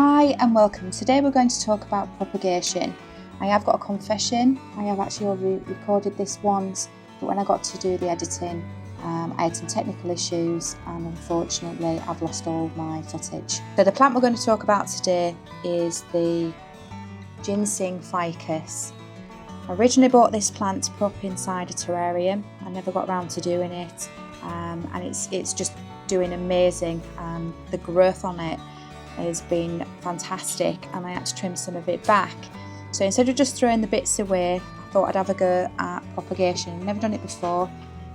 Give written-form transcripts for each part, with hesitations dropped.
Hi and welcome. Today we're going to talk about propagation. I have got a confession. I have actually already recorded this once, but when I got to do the editing, I had some technical issues and unfortunately I've lost all my footage. So the plant we're going to talk about today is the Ginseng Ficus. I originally bought this plant to put up inside a terrarium. I never got around to doing it, and it's just doing amazing. The growth on it has been fantastic, and I had to trim some of it back. So instead of just throwing the bits away, I thought I'd have a go at propagation. I've never done it before,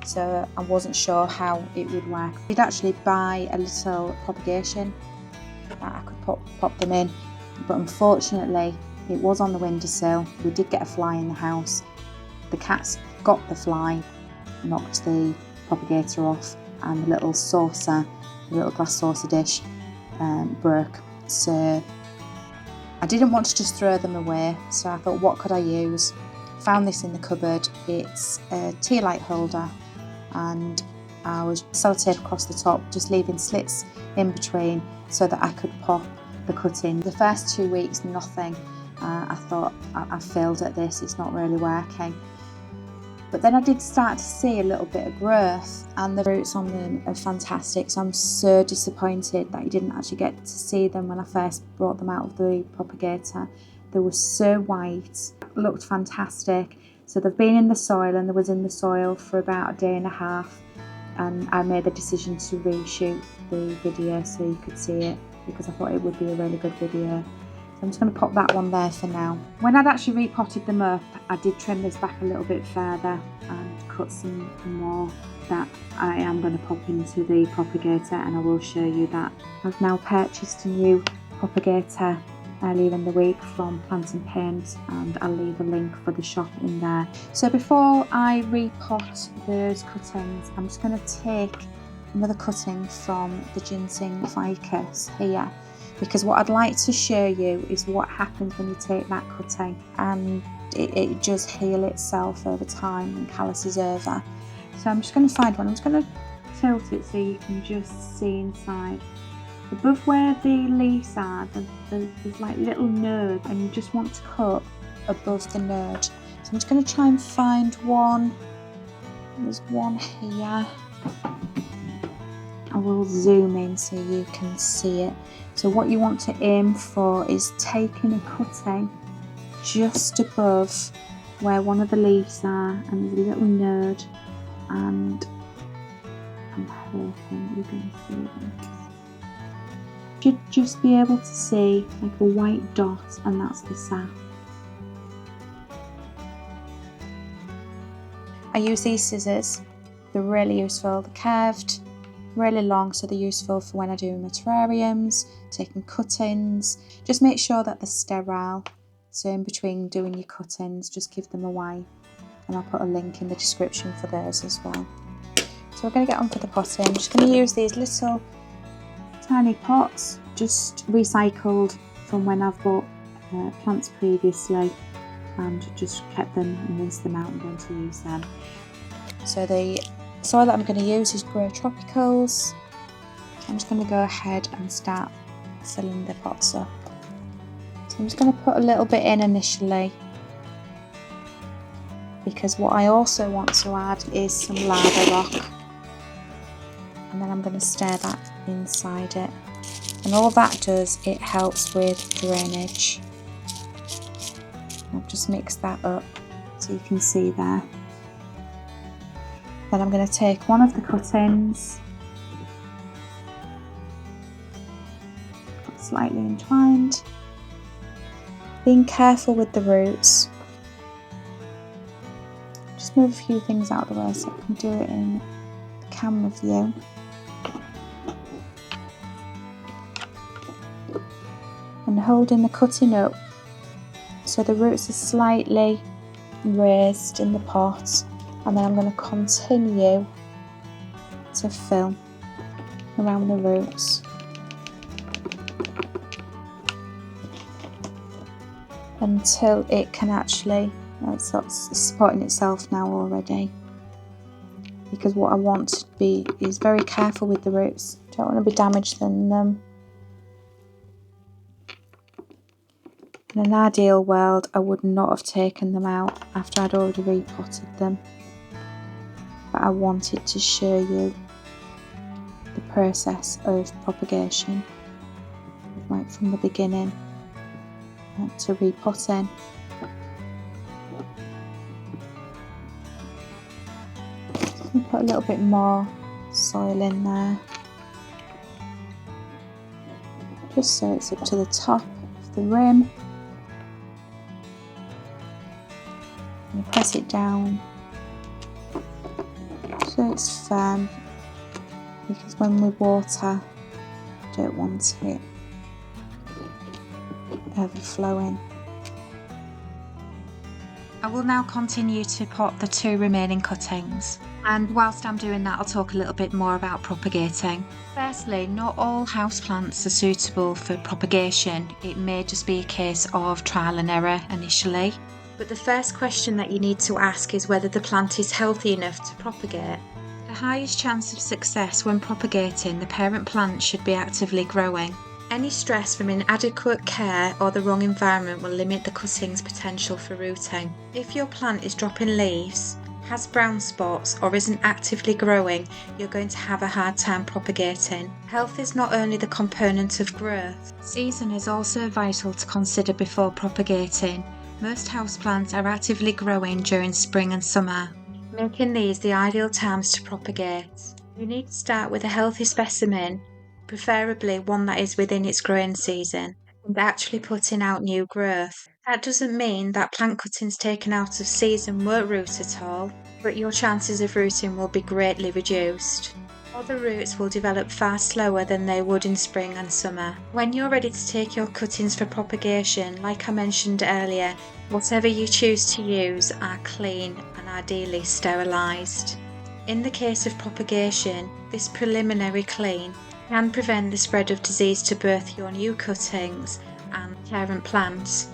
so I wasn't sure how it would work. I did actually buy a little propagation that I could pop them in, but unfortunately it was on the windowsill. We did get a fly in the house. The cats got the fly, knocked the propagator off, and the little saucer, the little glass saucer dish, broke. So I didn't want to just throw them away, so I thought, what could I use? Found this in the cupboard. It's a tea light holder, and I was sellotape across the top, just leaving slits in between so that I could pop the cutting. The first 2 weeks, nothing. I thought, I failed at this, it's not really working. But then I did start to see a little bit of growth, and the roots on them are fantastic. So I'm so disappointed that you didn't actually get to see them when I first brought them out of the propagator. They were so white, looked fantastic. So they've been in the soil, and they was in the soil for about a day and a half. And I made the decision to reshoot the video so you could see it, because I thought it would be a really good video. I'm just going to pop that one there for now. When I'd actually repotted them up, I did trim this back a little bit further and cut some more that I am going to pop into the propagator, and I will show you that. I've now purchased a new propagator earlier in the week from Plant and Paint, and I'll leave a link for the shop in there. So before I repot those cuttings, I'm just going to take another cutting from the Ginseng Ficus here, because what I'd like to show you is what happens when you take that cutting, and it just heals itself over time and calluses over. So I'm just going to find one. I'm just going to tilt it so you can just see inside. Above where the leaves are, there's like little nodes, and you just want to cut above the node. So I'm just going to try and find one. There's one here. I will zoom in so you can see it. So what you want to aim for is taking a cutting just above where one of the leaves are, and there's a little node, and I'm hoping you're going to see this. You should just be able to see like a white dot, and that's the sap. I use these scissors. They're really useful. They're curved, really long, so they're useful for when I do my terrariums, taking cuttings. Just make sure that they're sterile, so in between doing your cuttings, just give them a wipe, and I'll put a link in the description for those as well. So we're going to get on for the potting. I'm just going to use these little tiny pots, just recycled from when I've bought plants previously, and just kept them and rinsed them out. I'm going to use them. So the soil that I'm going to use is Grow Tropicals. I'm just going to go ahead and start filling the pots up. So I'm just going to put a little bit in initially, because what I also want to add is some lava rock, and then I'm going to stir that inside it, and all that does, it helps with drainage. I've just mixed that up so you can see there. Then I'm going to take one of the cuttings, slightly entwined, being careful with the roots. Just move a few things out of the way so I can do it in the camera view. And holding the cutting up so the roots are slightly raised in the pot. And then I'm going to continue to fill around the roots until it can actually, it's supporting itself now already. Because what I want to be is very careful with the roots. Don't want to be damaging them. In an ideal world, I would not have taken them out after I'd already repotted them, but I wanted to show you the process of propagation, right from the beginning to repotting. Put a little bit more soil in there, just so it's up to the top of the rim. And press it down so it's firm, because when we water, I don't want it overflowing. I will now continue to pot the 2 remaining cuttings, and whilst I'm doing that, I'll talk a little bit more about propagating. Firstly, not all houseplants are suitable for propagation. It may just be a case of trial and error initially. But the first question that you need to ask is whether the plant is healthy enough to propagate. The highest chance of success when propagating, the parent plant should be actively growing. Any stress from inadequate care or the wrong environment will limit the cuttings' potential for rooting. If your plant is dropping leaves, has brown spots, or isn't actively growing, you're going to have a hard time propagating. Health is not only the component of growth. Season is also vital to consider before propagating. Most houseplants are actively growing during spring and summer, making these the ideal times to propagate. You need to start with a healthy specimen, preferably one that is within its growing season, and actually putting out new growth. That doesn't mean that plant cuttings taken out of season won't root at all, but your chances of rooting will be greatly reduced. Other roots will develop far slower than they would in spring and summer. When you're ready to take your cuttings for propagation, like I mentioned earlier, whatever you choose to use are clean and ideally sterilised. In the case of propagation, this preliminary clean can prevent the spread of disease to both your new cuttings and parent plants.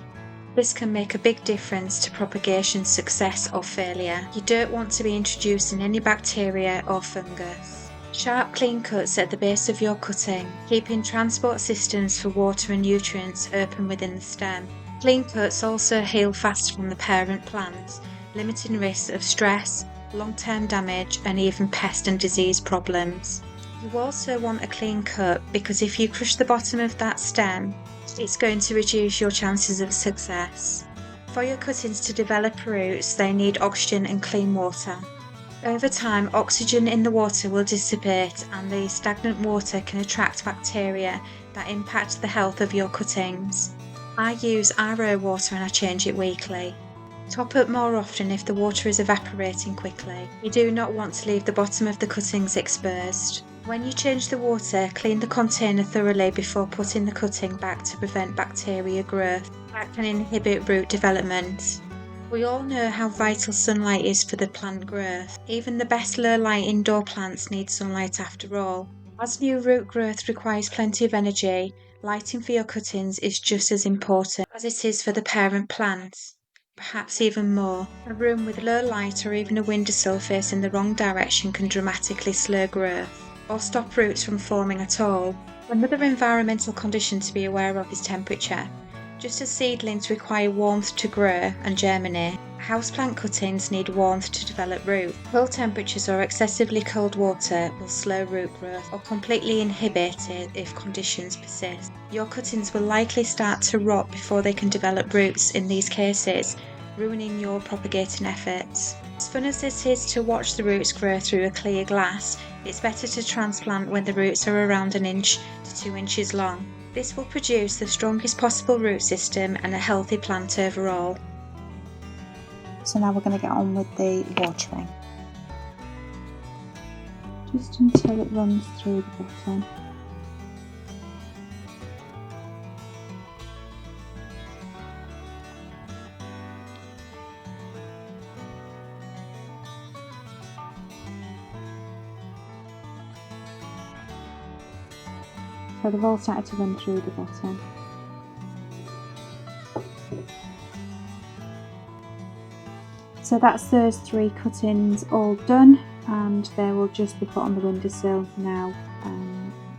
This can make a big difference to propagation success or failure. You don't want to be introducing any bacteria or fungus. Sharp clean cuts at the base of your cutting, keeping transport systems for water and nutrients open within the stem. Clean cuts also heal fast from the parent plant, limiting risks of stress, long-term damage, and even pest and disease problems. You also want a clean cut because if you crush the bottom of that stem, it's going to reduce your chances of success. For your cuttings to develop roots, they need oxygen and clean water. Over time, oxygen in the water will dissipate and the stagnant water can attract bacteria that impact the health of your cuttings. I use RO water and I change it weekly. Top up more often if the water is evaporating quickly. You do not want to leave the bottom of the cuttings exposed. When you change the water, clean the container thoroughly before putting the cutting back to prevent bacteria growth. That can inhibit root development. We all know how vital sunlight is for the plant growth. Even the best low-light indoor plants need sunlight after all. As new root growth requires plenty of energy, lighting for your cuttings is just as important as it is for the parent plants. Perhaps even more. A room with low light or even a windowsill facing the wrong direction can dramatically slow growth or stop roots from forming at all. Another environmental condition to be aware of is temperature. Just as seedlings require warmth to grow and germinate, houseplant cuttings need warmth to develop root. Cold temperatures or excessively cold water will slow root growth or completely inhibit it if conditions persist. Your cuttings will likely start to rot before they can develop roots in these cases, ruining your propagating efforts. As fun as it is to watch the roots grow through a clear glass, it's better to transplant when the roots are around 1 inch to 2 inches long. This will produce the strongest possible root system and a healthy plant overall. So now we're going to get on with the watering. Just until it runs through the bottom. So they've all started to run through the bottom. So that's those 3 cuttings all done, and they will just be put on the windowsill now,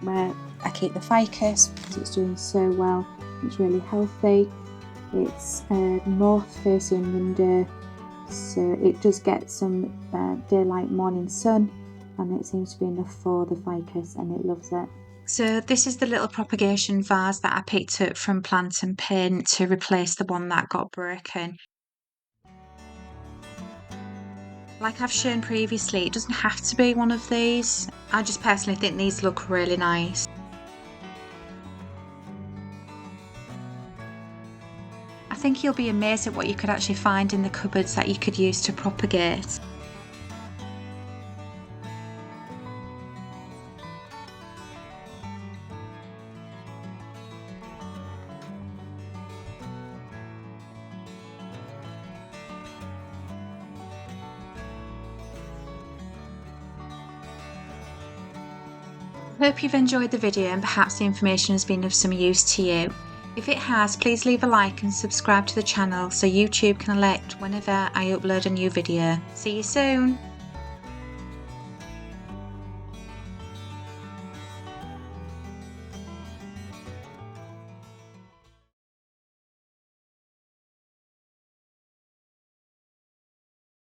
where I keep the ficus because it's doing so well. It's really healthy. It's a north facing window, so it does get some daylight morning sun, and it seems to be enough for the ficus, and it loves it. So this is the little propagation vase that I picked up from Plant and Pin to replace the one that got broken. Like I've shown previously, it doesn't have to be one of these. I just personally think these look really nice. I think you'll be amazed at what you could actually find in the cupboards that you could use to propagate. I hope you've enjoyed the video and perhaps the information has been of some use to you. If it has, please leave a like and subscribe to the channel so YouTube can alert whenever I upload a new video. See you soon!